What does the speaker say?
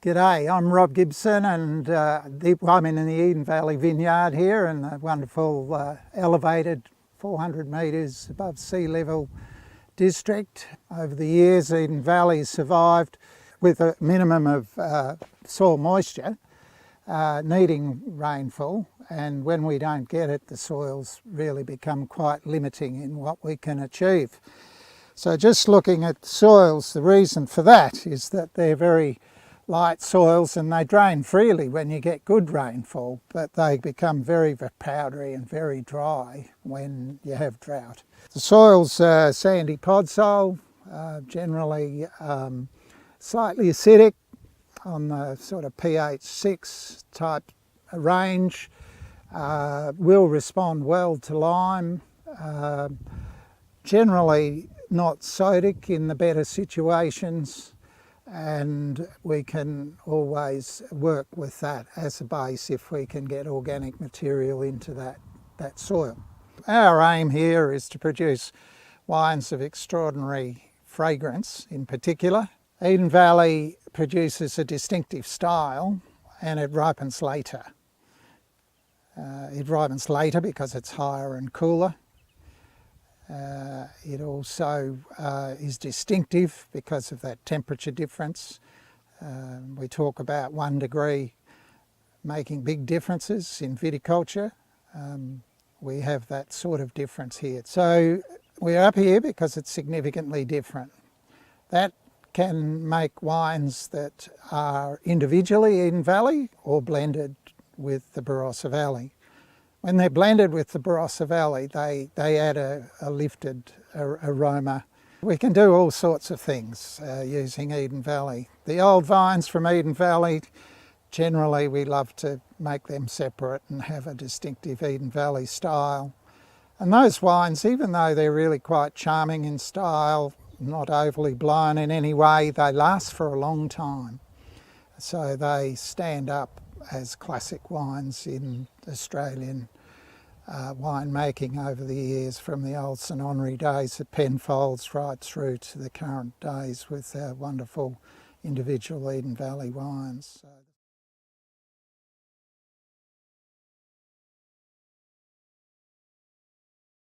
G'day, I'm Rob Gibson and I'm in the Eden Valley vineyard here in the wonderful elevated 400 metres above sea level district. Over the years Eden Valley survived with a minimum of soil moisture, needing rainfall, and when we don't get it the soils really become quite limiting in what we can achieve. So just looking at soils, the reason for that is that they're very light soils and they drain freely when you get good rainfall, but they become very powdery and very dry when you have drought. The soil's sandy podzol, generally slightly acidic on the sort of pH 6 type range, will respond well to lime, generally not sodic in the better situations, and we can always work with that as a base if we can get organic material into that soil. Our aim here is to produce wines of extraordinary fragrance in particular. Eden Valley produces a distinctive style and it ripens later. It ripens later because it's higher and cooler. It also is distinctive because of that temperature difference. We talk about 1 degree making big differences in viticulture. We have that sort of difference here. So we're up here because it's significantly different. That can make wines that are individually Eden Valley or blended with the Barossa Valley. When they're blended with the Barossa Valley, they add a lifted aroma. We can do all sorts of things using Eden Valley. The old vines from Eden Valley, generally we love to make them separate and have a distinctive Eden Valley style. And those wines, even though they're really quite charming in style, not overly blown in any way, they last for a long time. So they stand up as classic wines in Australian winemaking over the years, from the old St Henri days at Penfolds right through to the current days with wonderful individual Eden Valley wines.